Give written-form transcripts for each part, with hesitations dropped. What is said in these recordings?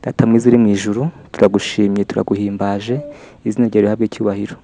Data mwiza uri mu ijuru, turagushimye turaguhimbaje, izina ryawe rihabwe icyubahiro.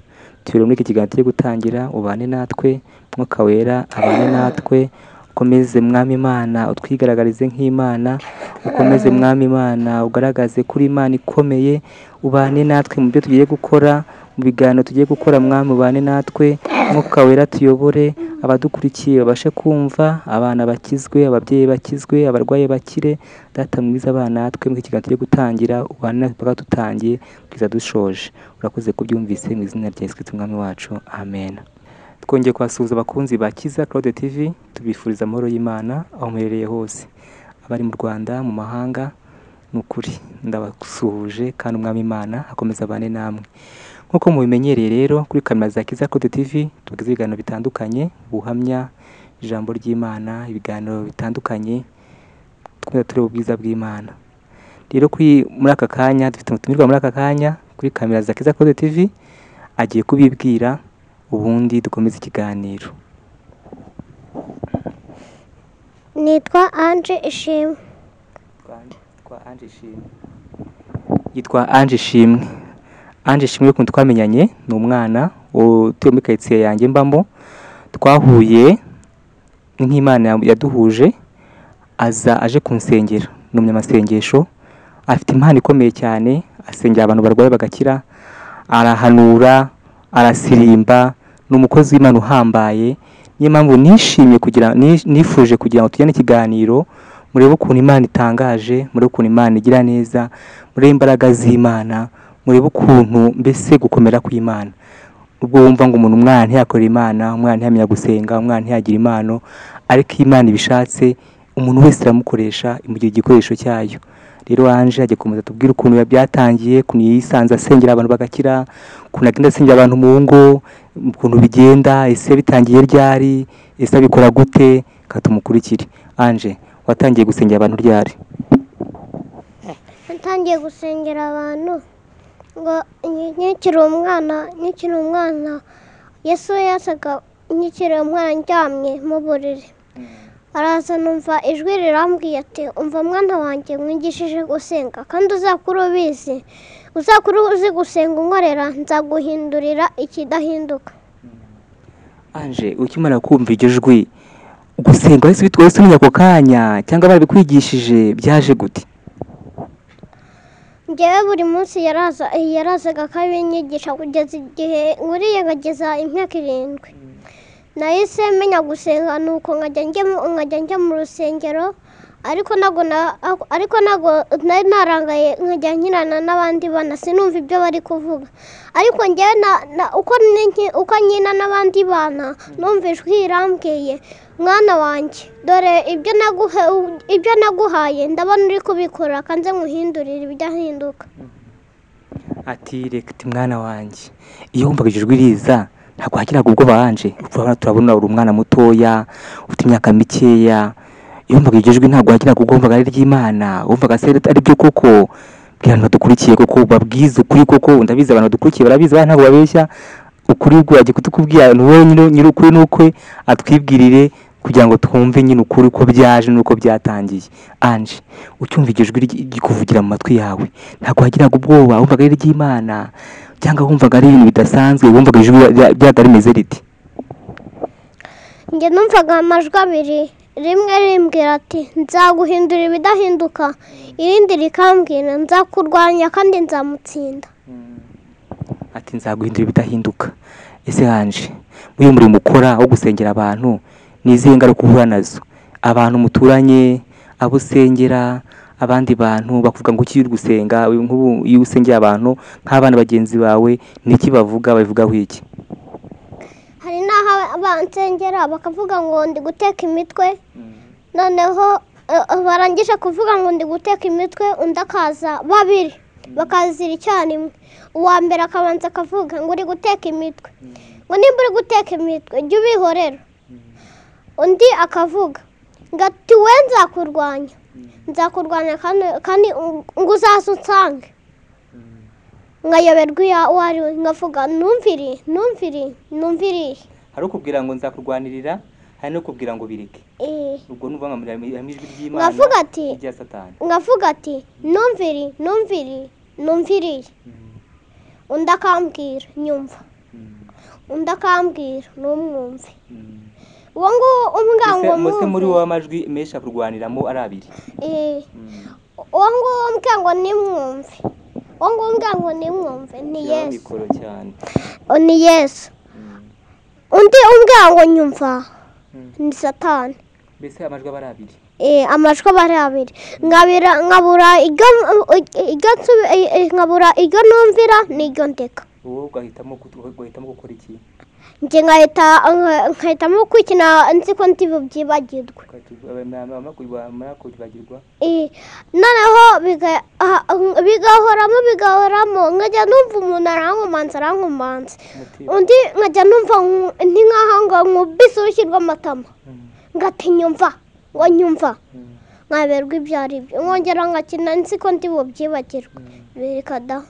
Turi muri iki kiganiro tugiye gutangira, ubane natwe, Mwuka wera abane natwe, ukomeze Mwami Imana utwigaragarize nk'Imana, ukomeze Mwami Imana ugaragaze kuri Imana ikomeye, ubane natwe mu byo tugiye gukora, mu biganiro tugiye gukora Mwami ubane natwe, Mwuka wera tuyobore, abadukurikiye babashe kumva, abana bakizwe, ababyeyi bakizwe, abarwaye bakire. Data mwiza abana natwe mu kiganiro tugiye gutangira, ubane natwe paka tutangiye kugeza dushoje. Urakoze kubyumvise mu izina rya Yesu Kristo Umwami wacu, amen. Twongeye kwasuhuza abakunzi ba Cyiza Claude TV, tubifuriza amahoro y'Imana aho muherereye hose, abari mu Rwanda, mu mahanga, n'ukuri ndabasuhuje kandi Umwami Imana akomeza abane namwe. Nkuko mubimenyereye rero kuri kamera za Cyiza Claude TV tugize ibiganiro bitandukanye, ubuhamya, ijambo ry'Imana, ibiganiro bitandukanye twenda tureba ubwiza bw'Imana. Rero muri aka kanya dufite umutumirwa muri aka kanya kuri kamera za Cyiza Claude TV, agiye kubibwira ubundi dukomeza ikiganiro. Nitwa Ange Ishimwe. Yitwa Ange Ishimwe. Ange Ishimwe ukuntu twamenyanye ni umwana utuye muri quartier yanjye mbamo, twahuye nk'Imana yaduhuje, aje kunsengera. Ni umunyamasengesho, afite impano ikomeye cyane, asengera abantu barwaye bagakira, arahanura, arasirimba, ni umukozi w'Imana uhambaye. Niyo mpamvu nifuje kugira ngo tujyane ikiganiro, murebe ukuntu Imana itangaje, murebe ukuntu Imana igira neza, murebe imbaraga z'Imana, murebe ukuntu mbese gukomera kw'Imana. Ubwo wumva ngo umwana ntiyakorera Imana, umwana ntiyamenya gusenga, umwana ntiyagira impano, ariko Imana ibishatse umuntu wese iramukoresha, imugira igikoresho cyayo. Rero Ange agiye komeza tubwira ukuntu byatangiye, ukuntu yisanze asengera abantu bagakira, ukuntu agenda asengera abantu mu ngo, ukuntu bigenda, ese bitangiye ryari, ese abikora gute, katumukurikire. Ange, watangiye gusengera abantu ryari? Natangiye gusengera abantu ngo nkikiri umwana, Yesu yasaga nkikiri umwana ndyamye mu buriri. Araza numva ijwi rirambwiye ati, umva mwana wanjye mwigishije gusenga, kandi uzakura uzi gusenga unkorera, nzaguhindurira ikidahinduka. Ange, ukimara kumva iryo jwi, gusenga wese umenya ako kanya cyangwa barabikwigishije, byaje gute? Njyewe buri munsi yarazaga akabinyigisha kugeza igihe nkuriye nkageza imyaka 7. Nahise menya gusenga, nuko nkajya njya mu rusengero, ariko nago nari narangaye nkajya nkirana n'abandi bana, sinumva ibyo bari kuvuga. Ariko njyewe uko nkina n'abandi bana, numva ijwi rirambwiye, mwana wanjye, dore ibyo naguhaye ndabona uri kubikora, kanze nguhindurire ibidahinduka. Ati reka mwana wanjye, iyo wumvaga ijwi riza ntabwo hagiraga ubwo Ange, turabona uri umwana mutoya ufite imyaka mikeya, iyo wumvaga iryo jwi ntabwo hagiraga ubwo wumvaga ari iry'Imana, wumvaga se ari byo koko? Bwira abantu badukurikiye koko, babwize ukuri koko, ndabizi abantu badukurikiye barabizi, ntabwo babeshya, ukuri agiye kutukubwira wowe nyiri ukuri n'ukwe, atwibwirire kugira ngo twumve nyine ukuri uko byaje n'uko byatangiye. Ange, ucyumva iryo jwi rikuvugira mu matwi yawe, ntabwo hagiraga ubwoba, wumvaga ari iry'Imana cyangwa wumvaga ari ibintu bidasanzwe, wumvaga ijwi ryaga rimeze riti? Njye numvaga amajwi abiri, rimwe rimbwira ati, nzaguhindura ibidahinduka, irindi rikambwira, nzakurwanya kandi nzamutsinda. Ati nzaguhindura ibidahinduka. Ese Ange, muri umurimo ukora wo gusengera abantu, ni izihe ngaruka uhura nazo? Abantu muturanye, abo usengera, abandi bantu bakuvuga ngo iki uri gusenga, nk'ubu iyo usengera abantu nk'abana bagenzi bawe, niki babivugaho iki? Hari n'aho bansengera bakavuga ngo ndi guteka imitwe, noneho barangije kuvuga ngo ndi guteka imitwe, undi akaza babiri bakazira icyarimwe. Uwa mbere akabanza akavuga ngo uri guteka imitwe, ngo nimba uri guteka imitwe jya ubihorera. Undi akavuga ngo ati we nzakurwanya kandi ngo uzaze unsange. Nkayoberwa uwo ari we, nkavuga numviriye. Hari ukubwira ngo nzakurwanirira, hari no kubwira ngo bireke ubwo nuvuga ngo amijwi ry'Imana ngavuga ati numviriye undi akambwira nyumva undi akambwira numwumve uwo ngo umwango mose muri wowe amajwi mesha kurwaniramo ari abiri uwo ngo umwango nimwumve uwo ngo umwango nimwumve ni Yesu ni Yesu undi umwango nyumva ni Satani mbese amajwi aba ari abiri amajwi aba ari abiri nkabura iryo numvira n'iryo ndeka wowe ugahitamo gukora iki njye nkahitamo kwikina nzi ko ndi bubyibagirwe noneho bigahoramo nkajya numva umuntu arankomanza undi nkajya numva ni nk'aho ngo nkubise urushyi rw'amatama ngati nyumva nkaberwa ibyo ari byo nkongera nkakina nzi ko ndi bubyibagirwe bireka da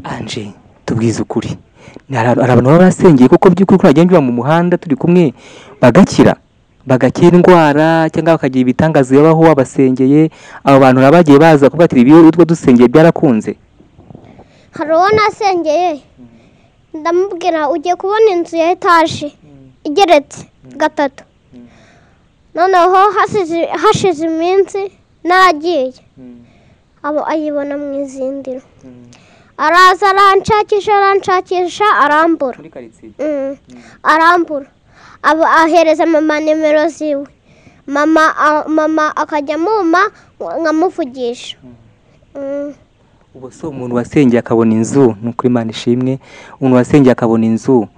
Anje tubwize ukuri hari abantu baba basengeye kuko by'ukuri ko bagenda mu muhanda turi kumwe bagakira indwara cyangwa bakagira ibitangazo yabaho abasengeye abo bantu bagiye baza kuvuga ati ibyo utwo dusengeye byarakunze hari uwo nasengeye ndamubwira ugiye kubona inzu ya etaje igeretse 3 noneho hashize iminsi naragiye abo ayibona mu izindiro araza aranshakisha arambura abo ahereza mama nimero ziwe mama akajya muma nkamuvugisha ubu so umuntu wasengeye akabona inzu n'ukuri Imana ishimwe umuntu wasengeye akabona inzu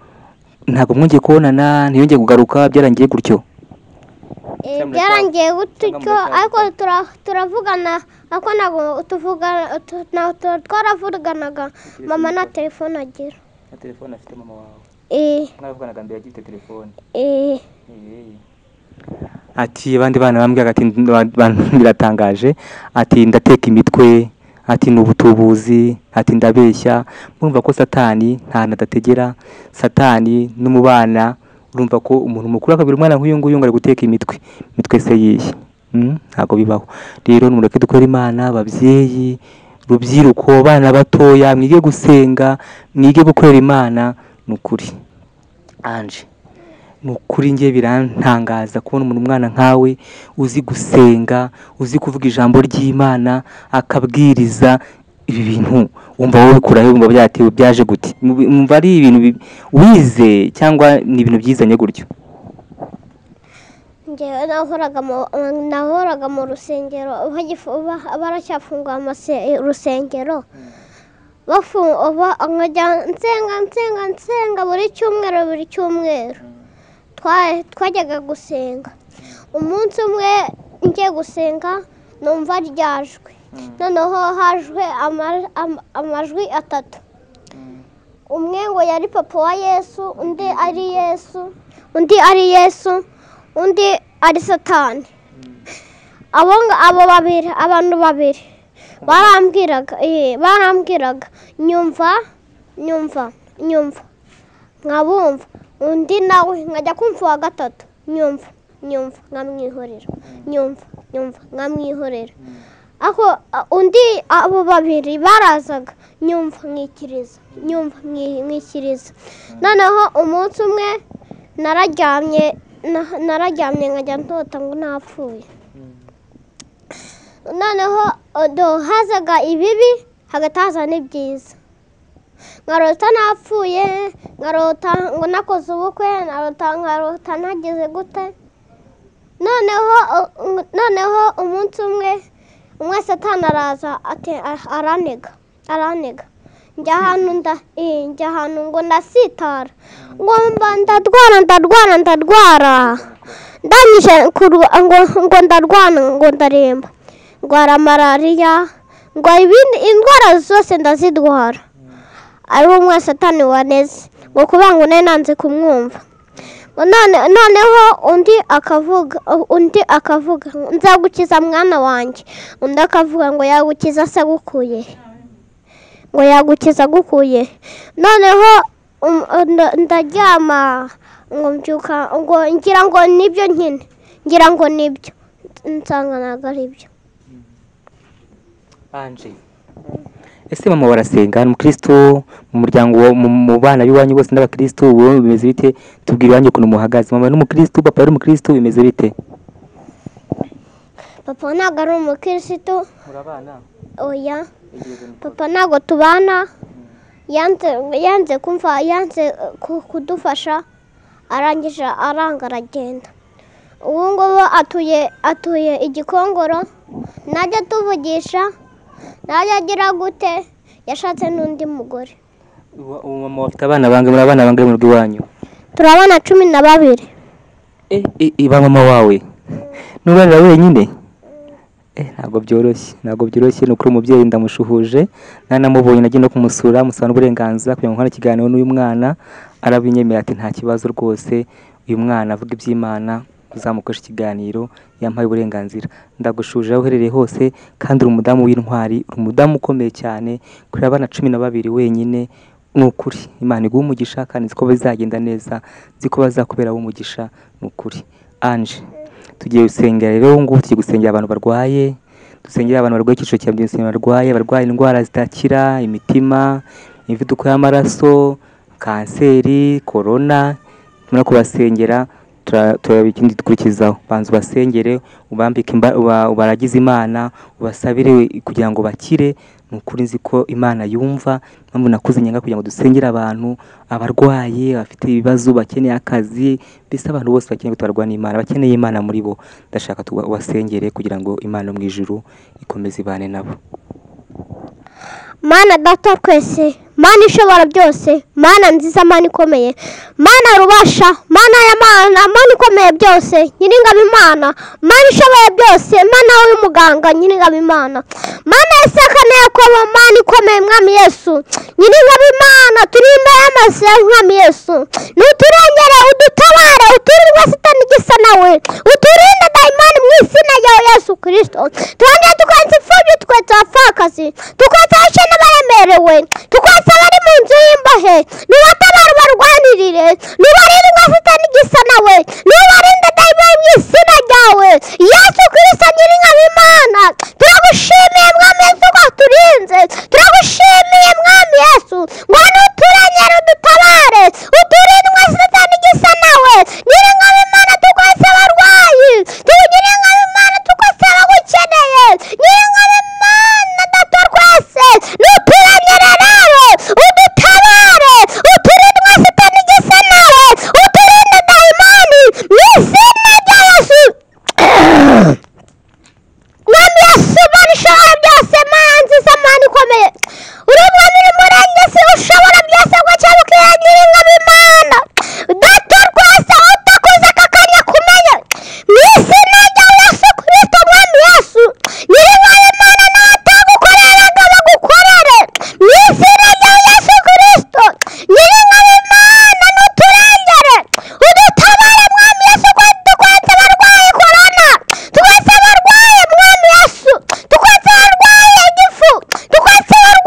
ntabwo mwongeye kubonana ntiyongeye kugaruka byarangiye gutyo byarangiye gutyo ariko turavugana ako ntabwo twaravuganaga mama na telefone agira na telefone afite mama wawe mwavuganaga mbere agifite telefone ati abandi bana bambwira ati biratangaje ati ndateka imitwe ati n'ubutubuzi ati ndabeshya murumva ko Satani nta nadategera Satani n'umubana urumva ko umuntu mukuru akabira umwana nk'uyu nguyu ari guteka imitwe se yiye ntago bibaho rero numureke dukora Imana abavyeyi rubyiruko bana batoya mwige gusenga mwige gukorera Imana nukuri Anje nukuri ngiye birantangaza kubona umwana nkawe uzi gusenga uzi kuvuga ijambo ry'Imana akabwiriza ibi bintu wumva wowe bikuraho wumva byatewe byaje gute umva ari ibintu wize cyangwa ni ibintu byizanye gutyo ngewe nahoraga mu rusengero baracyafunga urusengero nkajya nsenga buri cyumweru twajyaga gusenga umunsi umwe ngiye gusenga numva ryajwe noneho hajwe amajwi 3 umwe ngo yari papa wa Yesu undi ari Yesu undi ari Satani abantu babiri barambwiraga nyumva nkabumva undi nawe nkajya kumva wa 3 nyumva nkamwihorera nyumva nkamwihorera ako undi abo babiri barazaga nyumva mwikiriza noneho umunsi umwe nararyamye nkajya ndota ngo napfuye noneho hazaga ibibi hagati haza n'ibyiza nkarota napfuye nkarota ngo nakoze ubukwe nkarota ntagize gute noneho umunsi umwe Satani araza aranega njya ahantu ngo ndasitara ngo ndarwara ndangije ngo ndarwana ngo ndaremba ndwara malariya ngo ibindi indwara zose ndazidwara ari umwe Satani waneze ngo kuba ngo nanze kumwumva noneho undi akavuga nzagukiza mwana wanjye undi akavuga ngo yagukiza se gukuye noneho ndaryama ngo mbyuka ngo ngira ngo nibyo nyine ngira ngo nibyo nsanga ntabwo ari byo. Anje ese mama warasenga ni umukristo mu muryango mu bana b'iwanyu bose n'abakristo wowe bimeze bite? Tubwire iwanyu ukuntu muhagaze. Mama ni umukristo, papa ari umukristo, bimeze bite? Papa ntabwo ari umukristo. Murabana? Oya, papa ntabwo tubana. yanze kumva, yanze kudufasha, arangije aranga aragenda. Ubu ngubu atuye Igikongoro, najya tuvugisha, najya agira gute, yashatse n'undi mugore. Mama bafite abana bangahe? Muri abana bangahe mu rugo iwanyu? Turabana 12. Iba mama wawe n'ubarira wenyine? Ntabwo byoroshye ni ukuri umubyeyi ndamushuhuje, namubonye nagiye no kumusura musaba n'uburenganzira kugira ngo nkore ikiganiro n'uyu mwana, arabinyemera ati nta kibazo rwose, uyu mwana avuga iby'Imana uzamukoresha ikiganiro, yampaye uburenganzira. Ndagushuje aho uherereye hose, kandi uri umudamu w'intwari, uri umudamu ukomeye cyane, kuri abana 12 wenyine. Ni ukuri Imana iguha umugisha, kandi nzi ko bizagenda neza, nzi ko bazakubera umugisha. Ni ukuri Anje, tugiye gusengera rero, ngubu tugiye gusengera abantu barwaye, dusengera abantu barwaye icyiciro cya byinshi, barwaye indwara zitakira, imitima, imivuduko y'amaraso, kanseri, corona. Tumara kubasengera turabikindi dukurikizaho. Banza ubasengere, ubambike ubaragize Imana, ubasabire kugira ngo bakire. Ni ukuri nzi ko Imana yumva, mpamvu nakuze nyanga kugira ngo dusengere abantu, abarwaye, bafite ibibazo, bakeneye akazi, mbese abantu bose bakeneye gutwarwa n'Imana, bakeneye Imana muri bo. Ndashaka tubasengere kugira ngo Imana mu ijuru ikomeze ibane nabo. Mana data twese, Mana ishobora byose, Mana nziza, Mana ikomeye, Mana rubasha, Mana ya Mana, Mana ikomeye byose, Nyiringabo Imana, Mana ishoboye byose, Mana w'umuganga, Nyiringabo Imana, Mana yasakana Yakobo, Mana ikomeye, Mwami Yesu, Nyiringabo Imana, turi imbere y'amaso Mwami Yesu, nuturengere, udutabare, uturindwe Satani gisa nawe, uturinde dayimani mu izina rya Yesu Kristo. Twongere tukwatsa imfubyi, tukwatsa abapfakazi, tukwatsa abakene n'abaremerewe, tukwatsa abari mu nzu y'imbohe, nubatabare ubarwanirire, nubarinde Satani gisa nawe, nubarinde dayimani mu izina ryawe Yesu Kristo, Nyiringabo Imana. Turagushimiye Mwami Yesu ko turinze, turagushimiye Mwami Yesu ngo nuturengere, udutabare, uturindwe Satani gisa nawe, Nyiringabo Imana. Tukwatsa abarwayi, Nyiringabo Imana, tukwatsa abagukeneye, Nyiringabo Imana data twese, nuturengere rero, udutabare, uturindwe Satani gisa nawe, uturinde dayimani mu izina rya Yesu. Mwami Yesu, Mana ishobora byose, Mana nziza, Mana ikomeye, uri umwami n'umurengezi, ushobora byose, ngo cyabukire Nyiringabo Imana. Data rwose utakuze kakanya kumenya, mu izina rya Yesu Kristo, Mwami Yesu, Nyiringabo Imana, n'abatagukoreraga bagukorere, mu izina rya Yesu Kristo, Nyiringabo Imana, nuturengere, udutabare Mwami Yesu, ko tukwatsa abarwaye corona, tukwatsa abarwaye Mwami Yesu, tukwatsa abarwaye igifu, tukwatsa abarwaye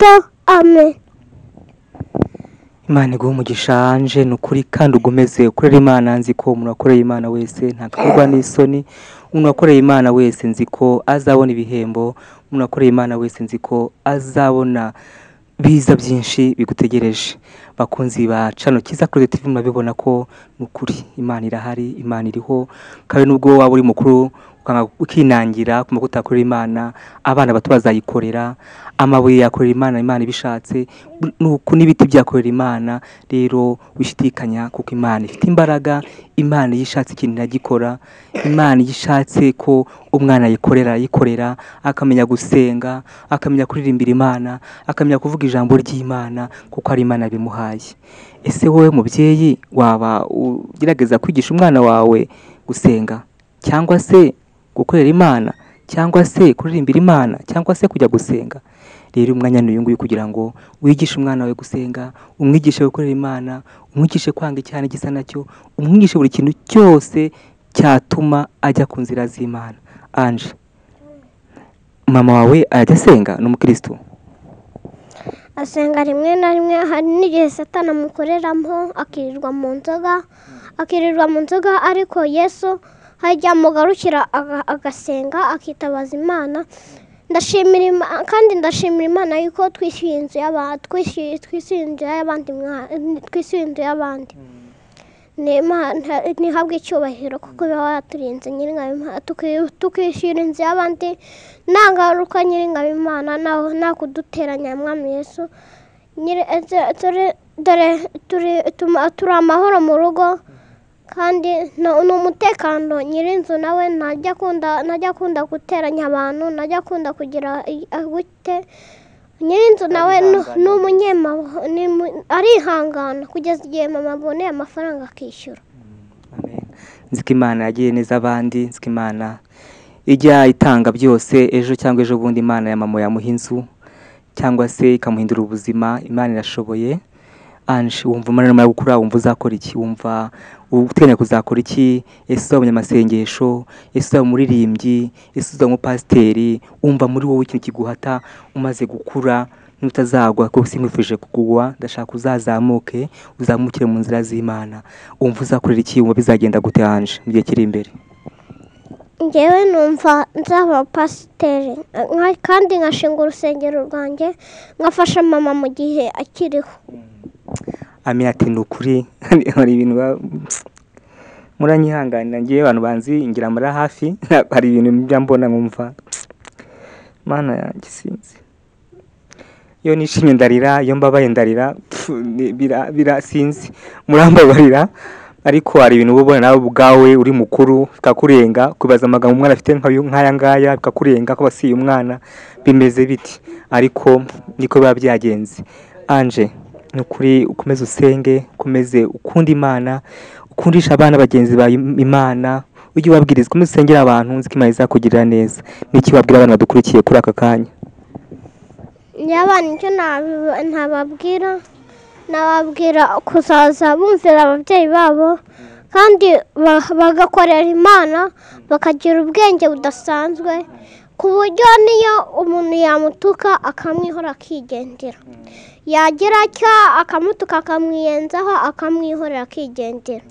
Kristo, amen. Imana iguhe umugisha Anje, ni ukuri kandi ugomeze ukorera Imana. Nzi ko umuntu wakoreye Imana wese ntakakorwa n'isoni. Umuntu wakoreye Imana wese nzi ko azabona ibihembo. Umuntu wakoreye Imana wese nzi ko azabona biza byinshi bigutegereje. Bakunzi ba Channel Cyiza Claude TV, murabibona ko nukuri Imana irahari, Imana iriho. Kandi nubwo waba uri mukuru ukinangira kuma kutakorera Imana, abana bato bazayikorera, amabuye yakorera Imana, Imana ibishatse, nuko n'ibiti byakorera Imana. Rero wishitikanya kuko Imana ifite imbaraga. Imana yishatse ikintu iragikora. Imana yishatse ko umwana yikorera, akamenya gusenga, akamenya kuririmbira Imana, akamenya kuvuga ijambo ry'Imana kuko ari Imana bimuhaye. Ese wowe mubyeyi waba ugerageza kwigisha umwana wawe gusenga, cyangwa se gukorera Imana, cyangwa se kuririmbira Imana, cyangwa se kujya gusenga? Rero umwanya n'uyu nguyu kugira ngo wigishe umwana wawe gusenga, umwigishe gukorera Imana, umwigishe kwanga icyaha gisa nacyo, umwigishe buri kintu cyose cyatuma ajya ku nzira z'Imana. Anje, mama wawe ajya asenga? Ni umukristo? Asenga rimwe na rimwe, hari n'igihe Satani amukoreramo akirirwa mu nzoga, ariko Yesu hajya mugarukira agasenga akitabaza Imana. Ndashimira Imana yuko twishyuye inzu y'abandi. Ntihabwe icyubahiro kuko biba waturinze Nyiringabo, tukishyura inzu y'abandi nta ngaruka Nyiringabo Imana nta kuduteranya. Mwami Yesu, turi amahoro mu rugo, kandi ni umutekano. Nyirinzu nawe ntajya akunda guteranya abantu, ntajya akunda kugira gute. Nyirinzu nawe ni umunyemaboko, arihangana kugeza igihe mama aboneye amafaranga akishyura. Nzi ko Imana yagiye neza abandi, nzi ko Imana ijya itanga byose. Ejo cyangwa ejo bundi Imana ya mama yamuha inzu, cyangwa se ikamuhindura ubuzima. Imana irashoboye. Anje, wumva umunaniro gukura, wumva uzakora iki? Wumva uteganya kuzakora iki? Ese uzaba umunyamasengesho? Ese uzaba umuririmbyi? Ese uzaba umupasiteri? Wumva muri wowe ikintu kiguhata umaze gukura n'utazagwa, kuko simwifuje kugwa, ndashaka uzamukire mu nzira z'Imana. Wumva uzakorera iki? Wumva bizagenda gute Anje mu gihe kiri imbere? Njyewe numva nzaba pasiteri, kandi nkashinga urusengero rwanjye, nkafasha mama mu gihe akiriho. Amina ati ni ukuri hari ibintu muranyihanganira, ngiye abantu banzi ngira mara hafi, hari ibintu byambona nkumva Mana yanjye sinzi. Iyo nishimye ndarira, iyo mbabaye ndarira, sinzi murambabarira. Ariko hari ibintu ubona nawe ubwawe uri mukuru bikakurenga, kubaza amagambo umwana afite nk'aya ngaya bikakurenga ko basiye umwana, bimeze biti. Ariko niko biba byagenze. Anje, nukuri ukomeze usenge, ukomeze ukunda Imana, ukundisha abana bagenzi ba Imana, ujye ubabwiriza, ukomeze usengera abantu, nzi ko Imana izakugirira neza. Niki wabwira abana badukurikiye kuri aka kanya? Icyo nababwira kuzaza bumvira ababyeyi babo, kandi bagakorera Imana, bakagira ubwenge budasanzwe, ku buryo niyo umuntu yamutuka akamwihora akigendera, yagira atya akamutuka akamwiyenzaho akamwihorera akigendera.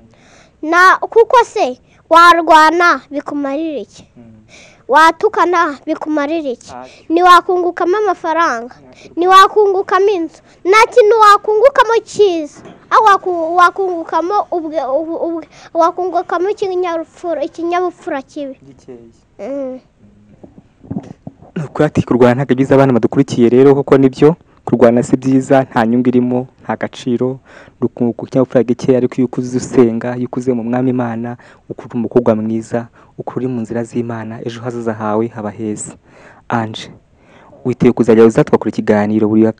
Kuko se warwana bikumarira iki? Watukana bikumarira iki? Ntiwakungukamo amafaranga, ntiwakungukamo inzu, nta kintu wakungukamo cyiza, wakungukamo ikinyabupfura kibi. Nuko ati kurwana ntabwo byiza abana badukurikiye rero, kuko nibyo kurwana si byiza, nta nyungu irimo, nta gaciro. Rukunguka ikinyabupfura gike, ariko iyo ukuze usenga, iyo ukuze mu Mwami Imana, ukuri umukobwa mwiza, ukuri mu nzira z'Imana, ejo hazaza hawe haba heza. Anje, witeguye kuzajya uzatwakora ikiganiro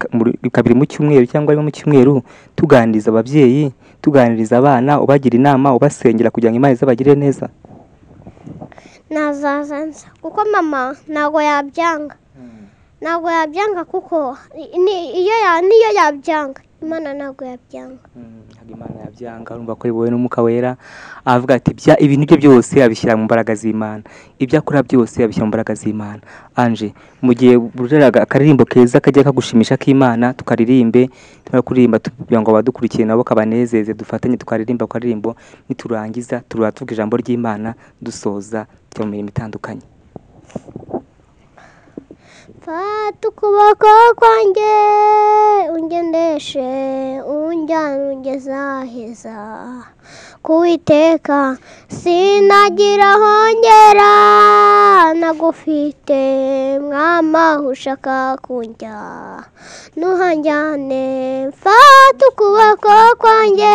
kabiri mu cyumweru cyangwa rimwe mu cyumweru, tuganiriza ababyeyi, tuganiriza abana, ubagira inama, ubasengera kugira ngo Imana izabagire neza? Nazazanza kuko mama ntago yabyanga, kuko niyo yabyanga Imana ntago yabyanga. akabyanga urumva ko ribowe n'umwuka wera avuga ati ibintu bye byose abishyira mu mbaraga z'Imana, ibyo akora byose abishyira mu mbaraga z'Imana. Anje mu gihe bureraga akaririmbo keza kajya kagushimisha k'Imana tukaririmbe, tumara kuririmba kugira ngo abadukurikiye nabo kabanezeze, dufatanye tukaririmba ku karirimbo, niturangiza tuvuga ijambo ry'Imana dusoza tujya mu mirimo itandukanye. Fata ukuboko kwanjye ungendeshe unjyana ungeza heza kuwiteka sinagira hongera nagufite mwama ushaka kunjya nuhanjyane. Fata ukuboko kwanjye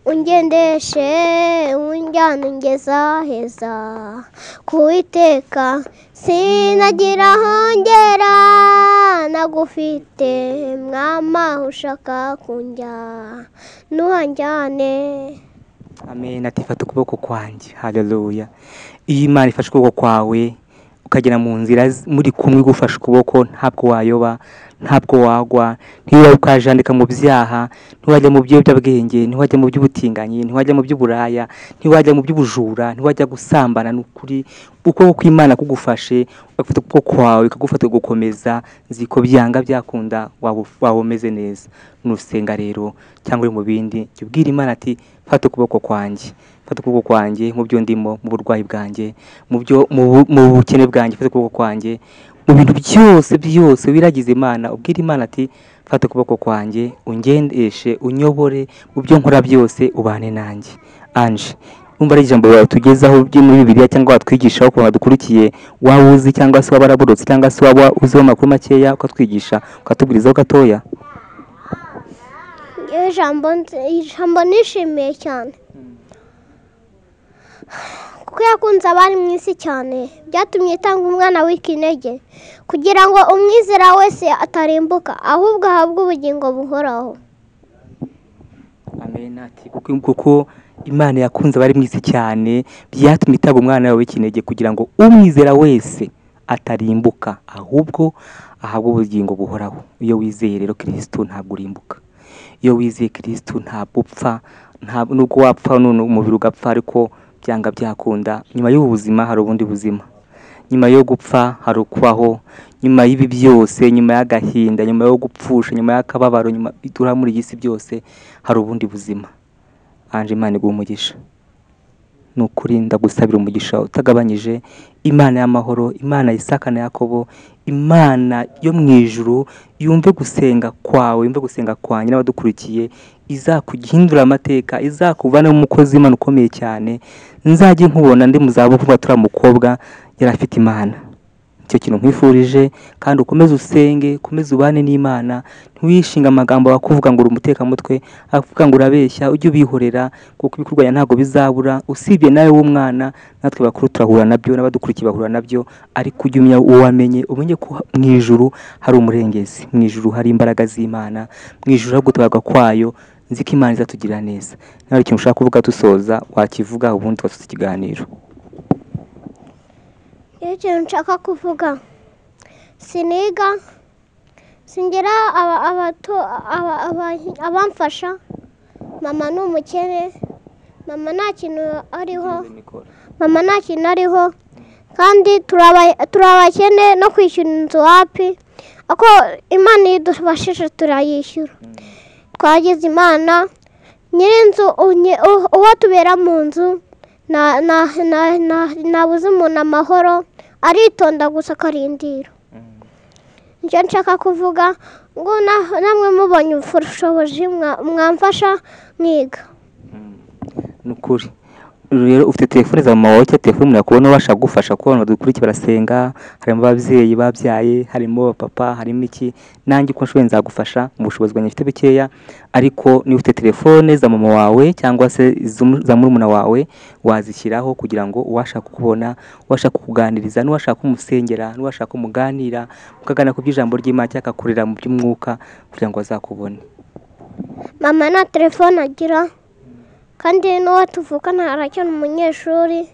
ungendeshe unjyana ungeza heza kuwiteka sinagira hongera nagufite mwama ushaka kunjya nuhanjyane. Amen. Ati fata ukuboko kwanjye. Haleluya. Iyo Imana ifashe ukuboko kwawe ukagera mu nzira muri kumwe gufasha ukuboko, ntabwo wayoba, ntabwo wagwa, ntiwajya ukajandika mu byaha, ntiwajya mu biyobyabwenge, ntiwajya mu by'ubutinganyi, ntiwajya mu by'uburaya, ntiwajya mu by'ubujura, ntiwajya gusambana. N'ukuri ukuboko kw'Imana kugufashe, ugafata ukuboko kwawe kagufata gukomeza, nziko byanga byakunda waba umeze neza. Nusenga rero cyangwa uri mu bindi, jya ubwira Imana ati fata ukuboko kwanjye, fata ukuboko kwanjye mu byo ndimo, mu burwayi bwanjye, mu bukene bwanjye, fata ukuboko kwanjye mu bintu byose wiragize Imana. Ubwira Imana ati fata ukuboko kwanjye ungendeshe unyobore mu byo nkora byose, ubane nanjye. Anje umva ari ijambo tugezaho byo muri Bibiliya cyangwa watwigishaho ku badukurikiye, waba uzi cyangwa se waba waraburutse cyangwa se waba uzi amakuru makeya ukatwigisha ukatubwirizaho gatoya. Ijambo nishimiye cyane kuko yakunze abari mu isi cyane, byatumye itanga umwana w'ikinege kugira ngo umwizera wese atarimbuka ahubwo ahabwe ubugingo buhoraho. Amen. Ati kuko Imana yakunze abari mu isi cyane, byatumye itanga umwana w'ikinege kugira ngo umwizera wese atarimbuka ahubwo ahabwe ubugingo buhoraho. Iyo wizeye rero Kristo ntabwo urimbuka, iyo wizeye Kristo ntabwo upfa, nubwo wapfa none umubiri ugapfa, ariko byanga byakunda nyuma y'ubu buzima hari ubundi buzima, nyuma yo gupfa hari ukubaho, nyuma y'ibi byose, nyuma y'agahinda, nyuma yo gupfusha, nyuma y'akababaro, nyuma itura muri iyi si byose hari ubundi buzima. Anje Imana iguha umugisha, nukuri ndagusabira umugisha utagabanyije. Imana y'amahoro, Imana y'Isaka na Yakobo, Imana yo mu ijuru yumve gusenga kwawe, yumve gusenga kwanjye n'abadukurikiye, izakugihindura amateka, izakuvana mu mukozi w'Imana ukomeye cyane. Nzajye nkubona ndi muzabukuru turi mukobwa yari afite Imana. Icyo kintu nkwifurije, kandi ukomeze usenge, ukomeze ubane n'Imana, ntiwishinga amagambo bakuvuga ngo uri umutekamutwe, avuga ngo urabeshya, ujye ubihorera kuko ibikurwanya ntabwo bizabura. Usibye nawe w'umwana, natwe bakuru turahura nabyo, n'abadukurikiye bahura nabyo, ariko ujye umenya uwamenye, umenye ko mu ijuru hari umurengezi, mu ijuru hari imbaraga z'Imana, mu ijuru hari gutabarwa kwayo. Nzi ko Imana izatugirira neza. Nawe ikintu ushaka kuvuga dusoza wakivuga, ubundi twasubiza ikiganiro. Ikintu nshaka kuvuga, siniga, singira abamfasha. Mama ni umukene, mama nta kintu ariho, kandi turabakene no kwishyura inzu wapi, ako Imana idufashije turayishyura. Twagize Imana nyir'inzu, uwo tubera mu nzu nabuze umuntu amahoro, aritonda gusa akarindira. Nicyo nshaka kuvuga, ngo namwe mubonye ubushobozi mwamfasha mwiga. Nukuri rero ufite telefone za mama wawe, telefone umuntu yakubona ubasha gufasha, kuko abantu dukurikiye barasenga, harimo ababyeyi babyaye, harimo papa, harimo iki. Nanjye uko nshoboye nzagufasha mu bushobozi bwanjye mfite bukeya, ariko niba ufite telefone za mama wawe cyangwa se za murumuna wawe, wazishyiraho kugira ngo uwashaka kukubona, uwashaka kukuganiriza, n'uwashaka kumusengera, n'uwashaka kumuganira, mukagana ku by'ijambo ry'Imana cyangwa akakurira mu by'umwuka kugira ngo azakubone. Mama nta telefone agira, kandi n'uwo tuvukana aracyari umunyeshuri,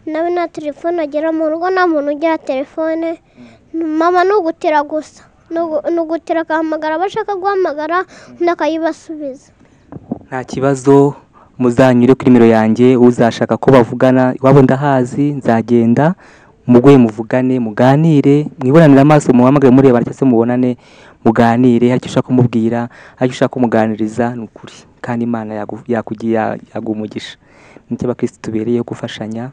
nawe nta telefone agira. Mu rugo nta muntu ugira telefone. Mama ni ugutira gusa, ni ugutira agahamagara abashaka guhamagara, undi akayibasubiza. nta kibazo muzanyure kuri nimero yanjye, uzashaka ko bavugana iwabo ndahazi, nzagenda muguye muvugane muganire, mwibonanira amaso muhamagare mureba cyangwa se mubonane muganire, hari icyo ushaka kumubwira, hari icyo ushaka kumuganiriza, ni ukuri kandi Imana yakugiye yagumugisha. Nicyo abakristo tubereyeho gufashanya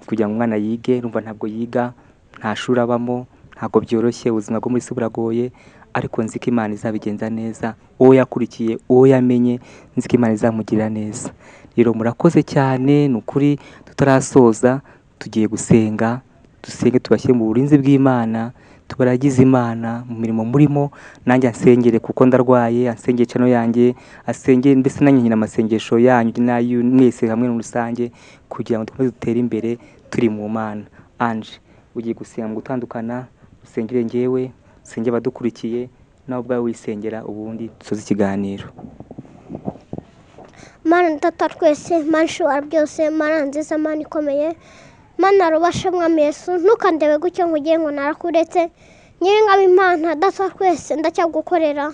kugira ngo umwana yige. Numva ntabwo yiga, nta shuri abamo, ntabwo byoroshye, ubuzima bwo muri isi buragoye, ariko nzi ko Imana izabigenza neza. Uwo yakurikiye, uwo yamenye, nzi ko Imana izamugirira neza. Rero murakoze cyane, ni ukuri tutarasoza tugiye gusenga, dusenge tubashyire mu burinzi bw'Imana, tubaragize Imana mu mirimo murimo, nanjye ansengere kuko ndarwaye, ansengere cano yanjye, asengere mbese nanjye nyina amasengesho yanyu n'ayu mwese hamwe muri rusange, kugira ngo dukomeze dutere imbere turi mu Mana. Anje ugiye gusenga mu gutandukana, usengere njyewe, usengere abadukurikiye, nawe ubwawe wisengera, ubundi dusoze ikiganiro. Mana data twese, Mana ishobora byose, Mana nziza, Mana ikomeye, Mana rubasha mwami Yesu, ntukandebe gutyo ngo ugiye ngo narakuretse. Nyiringabo Imana data twese ndacyagukorera.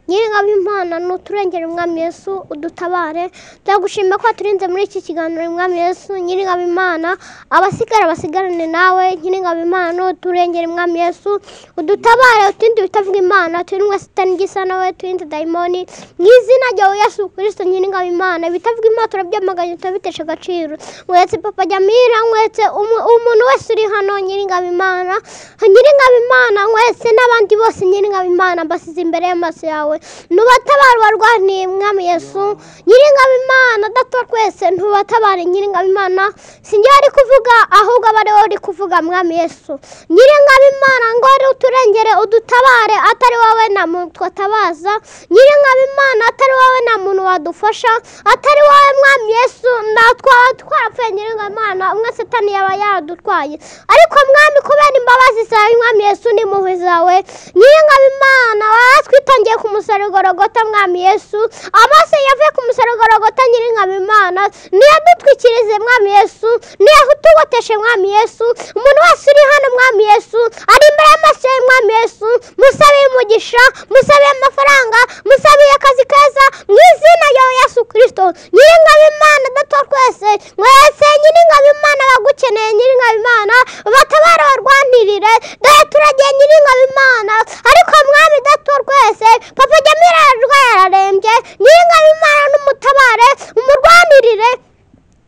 Nyiringabo Imana nuturengere mwami Yesu, udutabare. Ndagushimira ko turinze muri iki kiganiro mwami Yesu. Nyiringabo Imana basigarane nawe. Nyiringabo Imana nuturengere mwami Yesu, udutabare, utindi bitavuga Imana, turindwe Satani gisa nawe, turinde daimoni. Mu izina ryawe Yesu Kristo, nyiringabo Imana bitavuga Imana turabyamaganye, turabitesha agaciro. Mwese Papa Jamira, mwese umuntu wese uri hano, nyiringabo Imana, nyiringabo Imana, mwese n'abandi bose, nyiringabo Imana mbasize imbere y'amaso yawe. Nubatabara barwaniye mwami Yesu. Nyiringabo Imana data twese, ntubatabare nyiringabo Imana. Sinjye ari kuvuga, ahubwo abari uri kuvuga mwami Yesu. Nyiringabo Imana ngo ari uturengere, udutabare, atari wowe na muntu twatabaza. Nyiringabo Imana atari wowe na muntu wadufasha, atari wowe mwami Yesu, twarapfuye nyiringabo Imana, umwe Satani yaba yaradutwaye. Ariko mwami kubera imbabazi zawe mwami Yesu n'impuhwe zawe, nyiringabo Imana watwitangiye ku musaraba Golgotha mwami Yesu. Amase yavuye ku musaraba Golgotha nyiringabo Imana niyo dutwikirize mwami Yesu, niyo hutugoteshe mwami Yesu. Umuntu wese uri hano mwami Yesu ari imbere y'amaso yawe mwami Yesu, musabiye umugisha, musabiye amafaranga, musabiye akazi keza mu izina rya Yesu Kristo. Nyiringabo Imana data twese, mwese nyiringabo Imana bagukeneye, nyiringabo Imana batabara barwanirire, dore turagiye nyiringabo Imana. Ariko mwami data twese, Papa Jamira ararwaye ararembye, nyiringabo Imana n'umutabare, umurwanirire,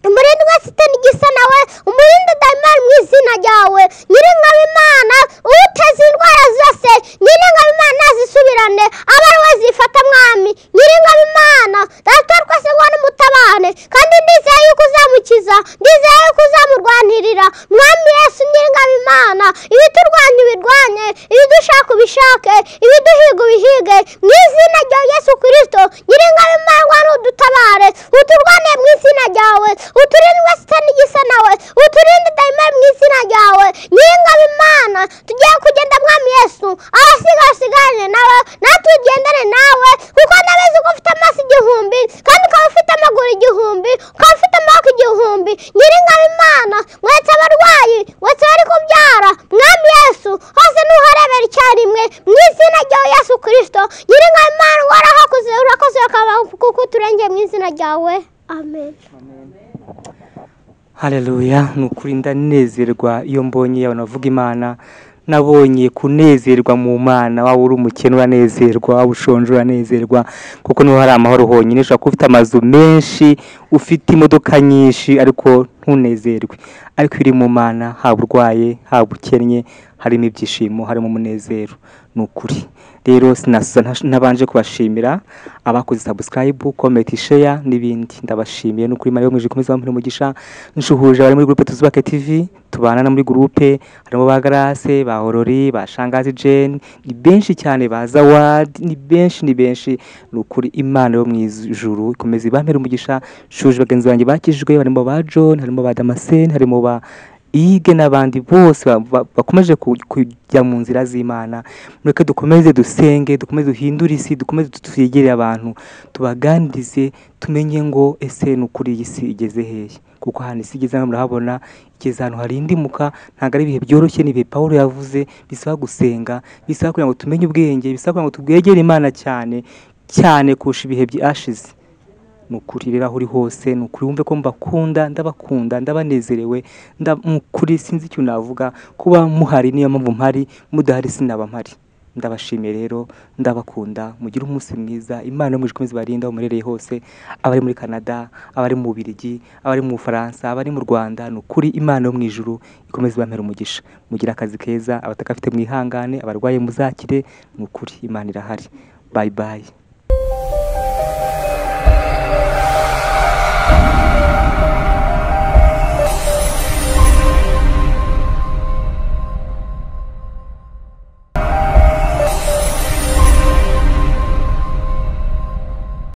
umurinde wese Satani gisa nawe, umurinde daimoni mu izina ryawe. Nyiringabo Imana uteze indwara zose, nyiringabo Imana nazisubirane, abari wazifata mwami. Nyiringabo Imana data twese ngo n'umutabane, kandi ndizeye yuko uzamukiza, ndizeye yuko uzamurwanirira mwami Yesu. Nyiringabo Imana ibiturwanya ubirwanye, ibidushaka ubishake, ibiduhiga ubihige mu izina rya Yesu Kristo. Nyiringabo Imana ngo n'udutabare, uturwane mu izina ryawe, uturinde Satani gisa nawe, uturinde daimoni mu izina ryawe. Nyiringabo Imana tugiye kugenda mwami Yesu, abasigarane nawe, natwe tugendane nawe, kuko ndabizi ko ufite amaso 1000 kandi ukaba ufite amaguru 1000, ukaba ufite amaboko 1000. Nyiringabo Imana mwese abarwayi, mwese bari kubyara mwami Yesu, hose nuharebera icyarimwe mu izina rya Yesu Kristo. Nyiringabo Imana warahakoze, urakoze kuko uturengeye mu izina ryawe. Amen. Haleluya. Nukuri ndanezerwa iyo mbonye abantu bavuga Imana. Nabonye kunezerwa mu Mana, waba uri umukene uranezerwa, waba ushonje uranezerwa, kuko niho hari amahoro honyine. Ushobora kuba ufite amazu menshi, ufite imodoka nyinshi, ariko ntunezerwe. Ariko iri mu Mana, haba urwaye, haba ukennye, harimo ibyishimo, harimo umunezero. Nukuri rero nabanje kubashimira abakoze subscribe, comment, share n'ibindi. Ndabashimiye n'ukuri Imana yo mwije komeza bampira umugisha. Nshuhuje bari muri groupe Tuzubake TV, tubana na muri groupe harimo ba Grace, ba Horori, ba Shangazi Jane, ni benshi cyane, ba Zawad, ni benshi. Nukuri Imana yo mwijuru ikomeza bampira umugisha. Nshuje bagenzi banjye bakijwe, barimo ba John, harimo ba Damascene, harimo ba Ige n'abandi bose bakomeje kujya mu nzira z'Imana. Mureke dukomeze dusenge, dukomeze duhindure isi, dukomeze tuyegere abantu, tubaganirize, tumenye ngo ese n'ukuri iyi si igeze hehe. Kuko hano isi igeze murahabona, igeze ahantu hari indimuka, ntabwo ari ibihe byoroshye. Ni ibihe Paulo yavuze, bisaba gusenga, bisaba kugira ngo tumenye ubwenge, bisaba kugira ngo tubwegere Imana cyane kurusha ibihe byashize. ni ukuri rero aho uri hose ni ukuri wumve ko mbakunda, ndabakunda, ndabanezerewe, kuri sinzi icyo navuga, kuba muhari niyo mpamvu mpari, mudahari sinaba mpari. Ndabashimiye rero, ndabakunda, mugire umunsi mwiza, Imana yo mu ijuru ikomeze ibarinde aho muherereye hose, abari muri Canada, abari mu Bubiligi, abari mu Bufaransa, abari mu Rwanda, ni ukuri Imana yo mu ijuru ikomeze ibampere umugisha. Mugire akazi keza, abatagafite mwihangane, abarwaye muzakire, ni ukuri Imana irahari. Bye bye.